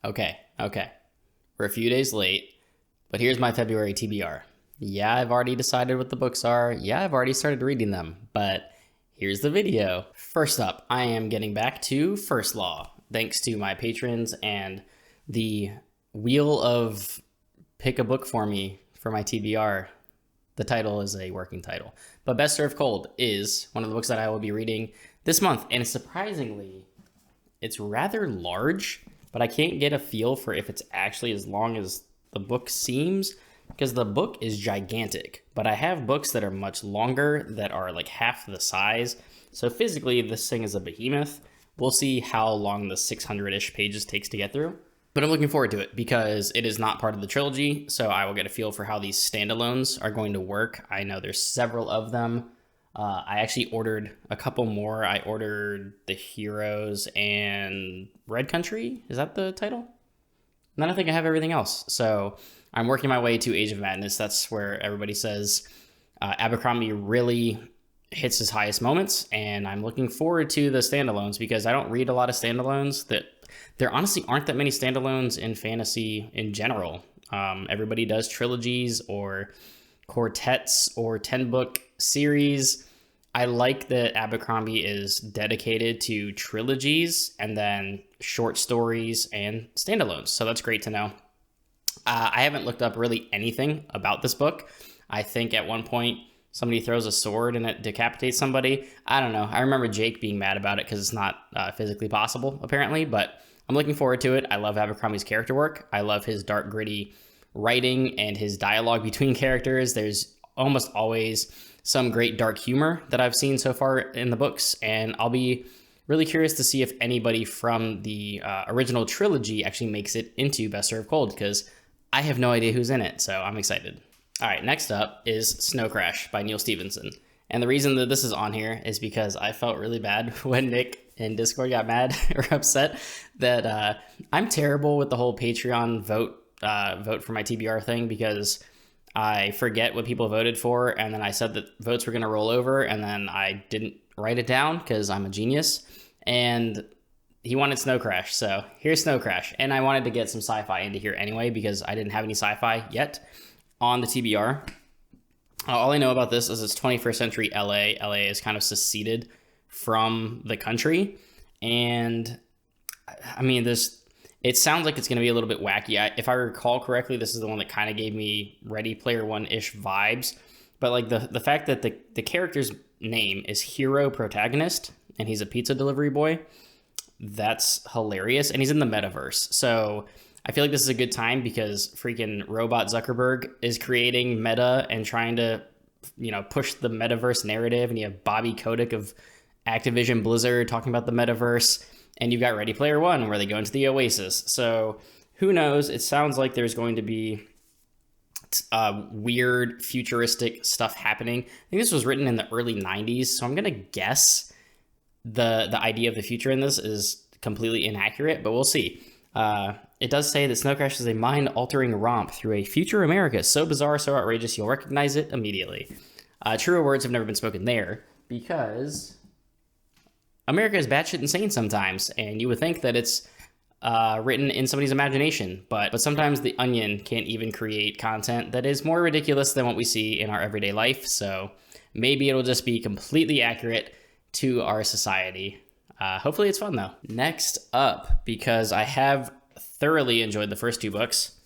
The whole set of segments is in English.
Okay. We're a few days late, but here's my February TBR. Yeah, I've already decided what the books are. Yeah, I've already started reading them, but here's the video. First up, I am getting back to First Law, thanks to my patrons and the wheel of pick a book for me for my TBR. The title is a working title, but Best Served Cold is one of the books that I will be reading this month, and surprisingly, it's rather large, but I can't get a feel for if it's actually as long as the book seems, because the book is gigantic, but I have books that are much longer that are like half the size. So physically, this thing is a behemoth. We'll see how long the 600-ish pages takes to get through. But I'm looking forward to it because it is not part of the trilogy, so I will get a feel for how these standalones are going to work. I know there's several of them. I actually ordered a couple more. I ordered The Heroes and Red Country. Is that the title? And then I think I have everything else. So I'm working my way to Age of Madness. That's where everybody says Abercrombie really hits his highest moments, and I'm looking forward to the standalones because I don't read a lot of standalones. That there honestly aren't that many standalones in fantasy in general. Everybody does trilogies or quartets or 10-book series. I like that Abercrombie is dedicated to trilogies and then short stories and standalones. So that's great to know. I haven't looked up really anything about this book. I think at one point somebody throws a sword and it decapitates somebody. I don't know. I remember Jake being mad about it because it's not physically possible, apparently, but I'm looking forward to it. I love Abercrombie's character work. I love his dark, gritty writing and his dialogue between characters. There's almost always some great dark humor that I've seen so far in the books, and I'll be really curious to see if anybody from the original trilogy actually makes it into Best Served Cold, because I have no idea who's in it, so I'm excited. All right, next up is Snow Crash by Neil Stephenson. And the reason that this is on here is because I felt really bad when Nick in Discord got mad or upset that I'm terrible with the whole Patreon vote for my TBR thing, because I forget what people voted for, and then I said that votes were going to roll over, and then I didn't write it down because I'm a genius, and he wanted Snow Crash, so here's Snow Crash. And I wanted to get some sci-fi into here anyway because I didn't have any sci-fi yet on the TBR. All I know about this is it's 21st century LA. LA is kind of seceded from the country, and I mean, it sounds like it's going to be a little bit wacky. If I recall correctly, this is the one that kind of gave me Ready Player One-ish vibes. But like the fact that the character's name is Hero Protagonist, and he's a pizza delivery boy, that's hilarious. And he's in the metaverse. So I feel like this is a good time because freaking Robot Zuckerberg is creating Meta and trying to, push the metaverse narrative. And you have Bobby Kotick of Activision Blizzard talking about the metaverse. And you've got Ready Player One, where they go into the Oasis. So who knows? It sounds like there's going to be weird futuristic stuff happening. I think this was written in the early 90s, so I'm going to guess the idea of the future in this is completely inaccurate, but we'll see. It does say that Snow Crash is a mind-altering romp through a future America so bizarre, so outrageous, you'll recognize it immediately. Truer words have never been spoken there, because America is batshit insane sometimes, and you would think that it's written in somebody's imagination, but sometimes the Onion can't even create content that is more ridiculous than what we see in our everyday life, so maybe it'll just be completely accurate to our society. Hopefully it's fun, though. Next up, because I have thoroughly enjoyed the first two books,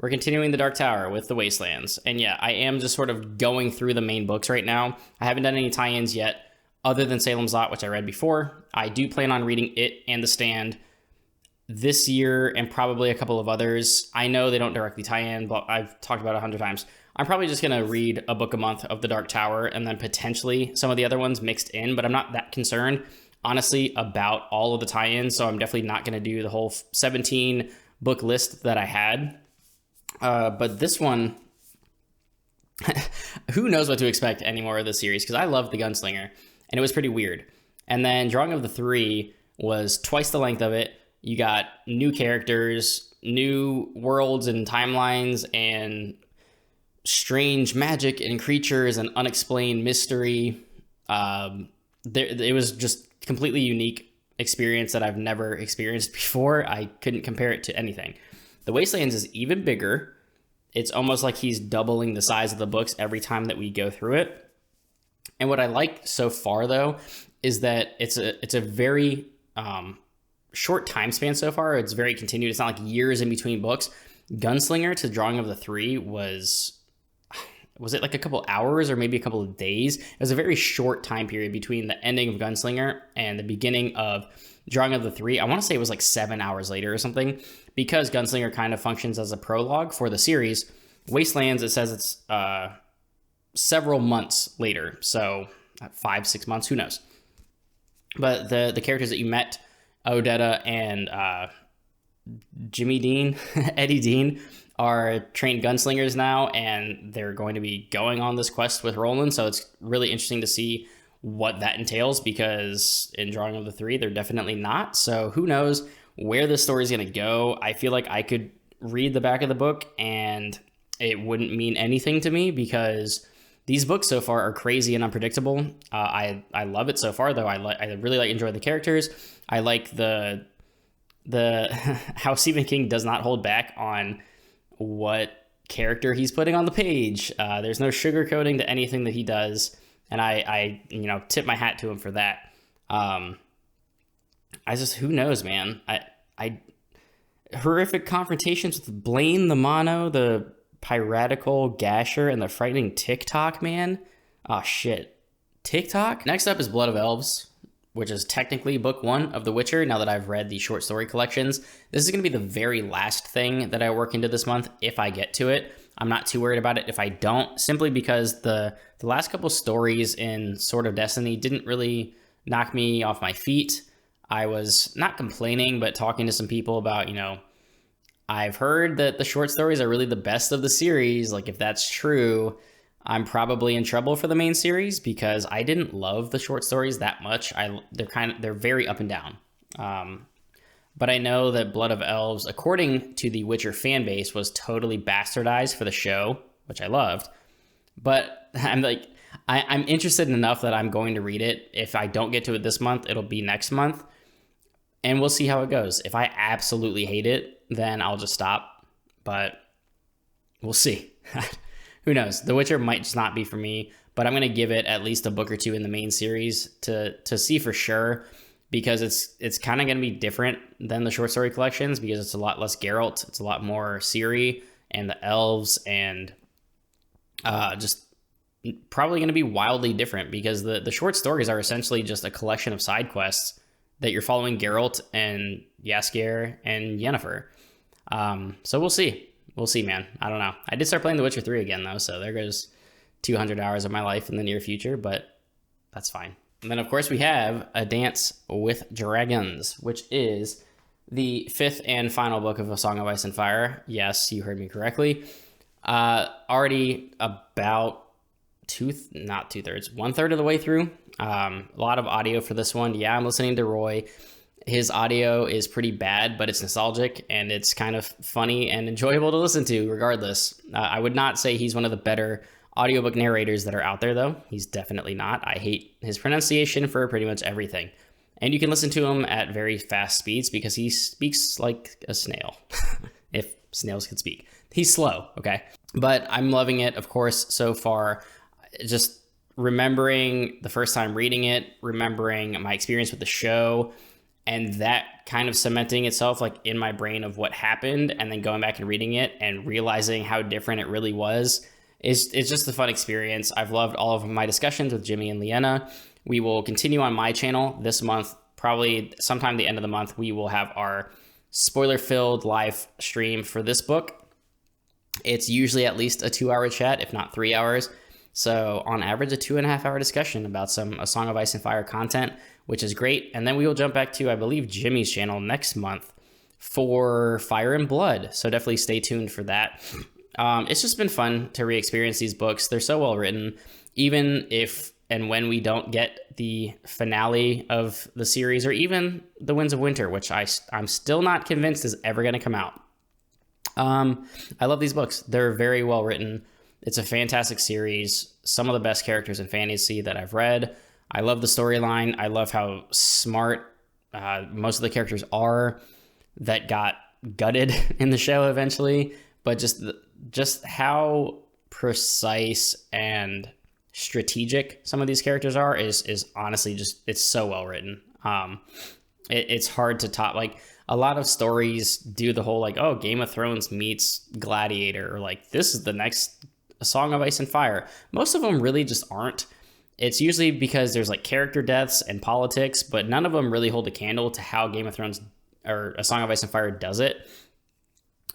we're continuing The Dark Tower with The Wastelands, and yeah, I am just sort of going through the main books right now. I haven't done any tie-ins yet, other than Salem's Lot, which I read before. I do plan on reading it and The Stand this year, and probably a couple of others. I know they don't directly tie in, but I've talked about it 100 times. I'm probably just going to read a book a month of The Dark Tower, and then potentially some of the other ones mixed in, but I'm not that concerned, honestly, about all of the tie-ins, so I'm definitely not going to do the whole 17 book list that I had. But this one, who knows what to expect anymore of the series, because I love The Gunslinger, and it was pretty weird. And then Drawing of the Three was twice the length of it. You got new characters, new worlds and timelines, and strange magic and creatures and unexplained mystery. It was just completely unique experience that I've never experienced before. I couldn't compare it to anything. The Wastelands is even bigger. It's almost like he's doubling the size of the books every time that we go through it. And what I like so far, though, is that it's a very short time span so far. It's very continued. It's not like years in between books. Gunslinger to Drawing of the Three was it like a couple hours or maybe a couple of days? It was a very short time period between the ending of Gunslinger and the beginning of Drawing of the Three. I want to say it was like 7 hours later or something, because Gunslinger kind of functions as a prologue for the series. Wastelands, it says it's several months later, so 5-6 months, who knows. But the characters that you met, Odetta and Jimmy Dean, Eddie Dean, are trained gunslingers now, and they're going to be going on this quest with Roland. So it's really interesting to see what that entails, because in Drawing of the Three, they're definitely not. So who knows where this story is going to go. I feel like I could read the back of the book and it wouldn't mean anything to me, because these books so far are crazy and unpredictable. I love it so far, though. I really enjoy the characters. I like the how Stephen King does not hold back on what character he's putting on the page. There's no sugarcoating to anything that he does, and I tip my hat to him for that. Who knows, man. I horrific confrontations with Blaine the Mono, the piratical Gasher, and the frightening TikTok man. Oh shit, TikTok. Next up is Blood of Elves, which is technically book 1 of The Witcher. Now that I've read the short story collections, this is going to be the very last thing that I work into this month if I get to it. I'm not too worried about it if I don't, simply because the last couple stories in Sword of Destiny didn't really knock me off my feet. I was not complaining, but talking to some people about, I've heard that the short stories are really the best of the series. Like, if that's true, I'm probably in trouble for the main series, because I didn't love the short stories that much. They're very up and down. But I know that Blood of Elves, according to the Witcher fan base, was totally bastardized for the show, which I loved. But I'm interested enough that I'm going to read it. If I don't get to it this month, it'll be next month, and we'll see how it goes. If I absolutely hate it, then I'll just stop. But we'll see. Who knows? The Witcher might just not be for me, but I'm going to give it at least a book or two in the main series to see for sure, because it's kind of going to be different than the short story collections, because it's a lot less Geralt, it's a lot more Ciri and the elves, and just probably going to be wildly different, because the short stories are essentially just a collection of side quests that you're following Geralt and Jaskier and Yennefer. So we'll see. We'll see, man. I don't know. I did start playing The Witcher 3 again, though, so there goes 200 hours of my life in the near future, but that's fine. And then, of course, we have A Dance with Dragons, which is the 5th and final book of A Song of Ice and Fire. Yes, you heard me correctly. Already about 1/3 of the way through. A lot of audio for this one. Yeah, I'm listening to Roy. His audio is pretty bad, but it's nostalgic and it's kind of funny and enjoyable to listen to regardless. I would not say he's one of the better audiobook narrators that are out there, though. He's definitely not. I hate his pronunciation for pretty much everything. And you can listen to him at very fast speeds because he speaks like a snail, if snails could speak. He's slow, okay? But I'm loving it, of course, so far. Just remembering the first time reading it, remembering my experience with the show, and that kind of cementing itself like in my brain of what happened, and then going back and reading it and realizing how different it really was. It's just a fun experience. I've loved all of my discussions with Jimmy and Leanna. We will continue on my channel this month. Probably sometime the end of the month, we will have our spoiler-filled live stream for this book. It's usually at least a 2-hour chat, if not 3 hours. So on average, a 2.5-hour discussion about some A Song of Ice and Fire content, which is great. And then we will jump back to, I believe, Jimmy's channel next month for Fire and Blood. So definitely stay tuned for that. It's just been fun to re-experience these books. They're so well written. Even if and when we don't get the finale of the series, or even The Winds of Winter, which I'm still not convinced is ever going to come out. I love these books. They're very well written. It's a fantastic series. Some of the best characters in fantasy that I've read. I love the storyline. I love how smart most of the characters are that got gutted in the show eventually, but just how precise and strategic some of these characters are is honestly just, it's so well written. It's hard to top. Like, a lot of stories do the whole like, oh, Game of Thrones meets Gladiator, or like, this is the next Song of Ice and Fire. Most of them really just aren't. It's usually because there's like character deaths and politics, but none of them really hold a candle to how Game of Thrones or A Song of Ice and Fire does it.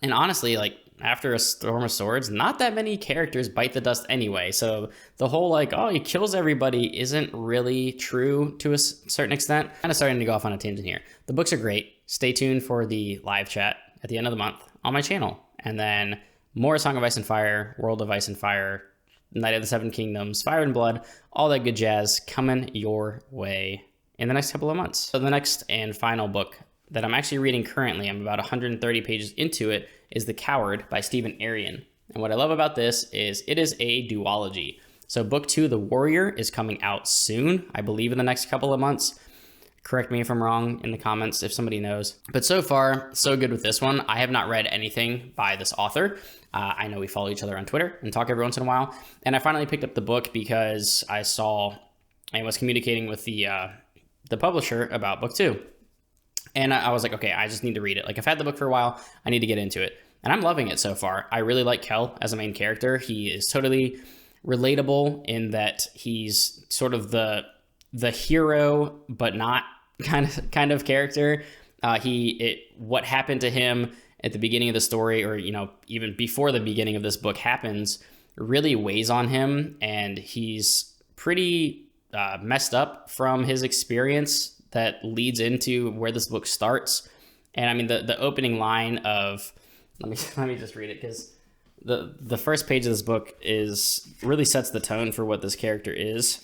And honestly, like, after A Storm of Swords, not that many characters bite the dust anyway. So the whole like, oh, he kills everybody isn't really true to a certain extent. Kind of starting to go off on a tangent here. The books are great. Stay tuned for the live chat at the end of the month on my channel. And then more Song of Ice and Fire, World of Ice and Fire, Night of the Seven Kingdoms, Fire and Blood, all that good jazz coming your way in the next couple of months. So the next and final book that I'm actually reading currently, I'm about 130 pages into it, is The Coward by Stephen Arion. And what I love about this is it is a duology. So book 2, The Warrior, is coming out soon, I believe in the next couple of months. Correct me if I'm wrong in the comments if somebody knows. But so far, so good with this one. I have not read anything by this author. I know we follow each other on Twitter and talk every once in a while. And I finally picked up the book because I saw and was communicating with the publisher about book 2. And I was like, okay, I just need to read it. Like, I've had the book for a while. I need to get into it. And I'm loving it so far. I really like Kel as a main character. He is totally relatable in that he's sort of the hero, but not kind of character. What happened to him at the beginning of the story, or, you know, even before the beginning of this book happens, really weighs on him. And he's pretty messed up from his experience that leads into where this book starts. And I mean, the opening line of, let me just read it, because the first page of this book really sets the tone for what this character is.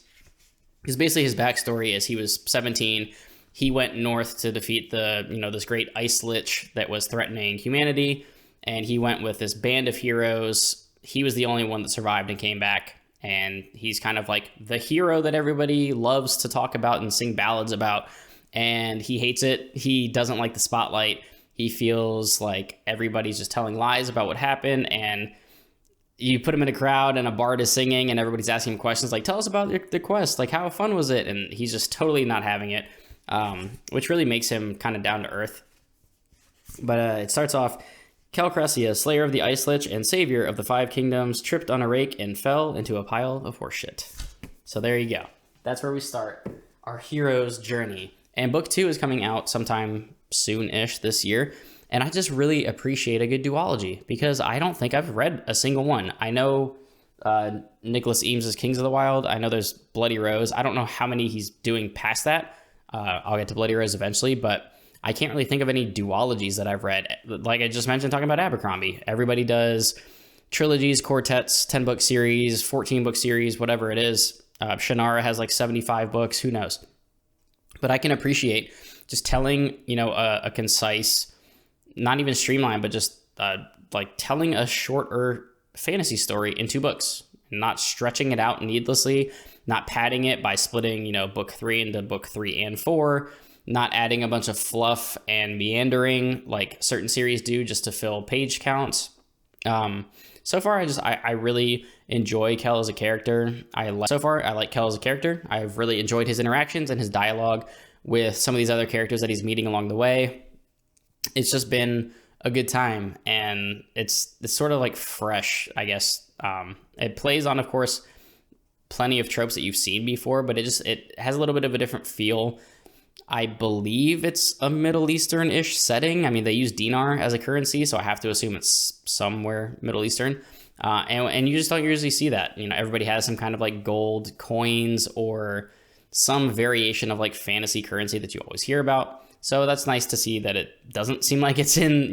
Because basically his backstory is he was 17. He went north to defeat this great ice lich that was threatening humanity. And he went with this band of heroes. He was the only one that survived and came back. And he's kind of like the hero that everybody loves to talk about and sing ballads about. And he hates it. He doesn't like the spotlight. He feels like everybody's just telling lies about what happened. And you put him in a crowd and a bard is singing and everybody's asking him questions like, tell us about the quest. Like, how fun was it? And he's just totally not having it, which really makes him kind of down to earth. But it starts off, Calcressia, slayer of the Ice Lich and savior of the 5 kingdoms, tripped on a rake and fell into a pile of horseshit. So there you go. That's where we start our hero's journey. And book 2 is coming out sometime soon-ish this year. And I just really appreciate a good duology because I don't think I've read a single one. I know Nicholas Eames' Kings of the Wild. I know there's Bloody Rose. I don't know how many he's doing past that. I'll get to Bloody Rose eventually, but I can't really think of any duologies that I've read. Like I just mentioned, talking about Abercrombie. Everybody does trilogies, quartets, 10-book series, 14-book series, whatever it is. Shannara has like 75 books. Who knows? But I can appreciate just telling, a concise, not even streamlined, but just like telling a shorter fantasy story in 2 books, not stretching it out needlessly, not padding it by splitting, book 3 into book 3 and 4, not adding a bunch of fluff and meandering like certain series do just to fill page counts. So far, I really enjoy Kel as a character. I like Kel as a character. I've really enjoyed his interactions and his dialogue with some of these other characters that he's meeting along the way. It's just been a good time, and it's sort of like fresh, I guess. It plays on, of course, plenty of tropes that you've seen before, but it has a little bit of a different feel. I believe it's a Middle Eastern-ish setting. I mean, they use dinar as a currency, so I have to assume it's somewhere Middle Eastern. And you just don't usually see that. Everybody has some kind of like gold coins or some variation of like fantasy currency that you always hear about. So that's nice to see that it doesn't seem like it's in,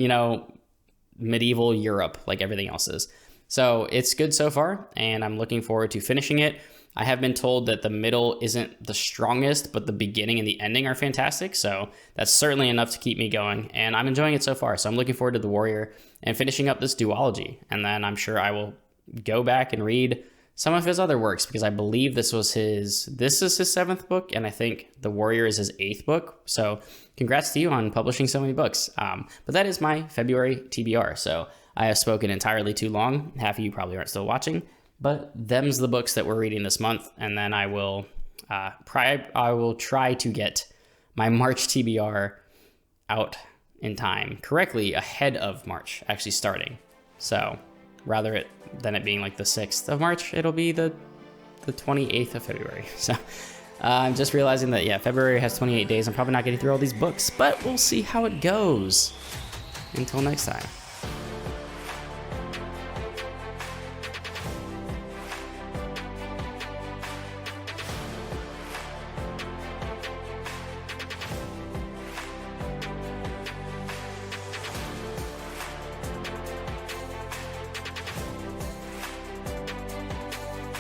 medieval Europe like everything else is. So it's good so far, and I'm looking forward to finishing it. I have been told that the middle isn't the strongest, but the beginning and the ending are fantastic. So that's certainly enough to keep me going, and I'm enjoying it so far. So I'm looking forward to The Warrior and finishing up this duology. And then I'm sure I will go back and read some of his other works, because I believe this is his 7th book, and I think The Warrior is his 8th book. So congrats to you on publishing so many books. But that is my February TBR. So I have spoken entirely too long. Half of you probably aren't still watching, but them's the books that we're reading this month. And then I will try to get my March TBR out in time, correctly ahead of March actually starting. So rather than it being like the 6th of March, it'll be the 28th of February. So I'm just realizing that, yeah, February has 28 days. I'm probably not getting through all these books, but we'll see how it goes. Until next time.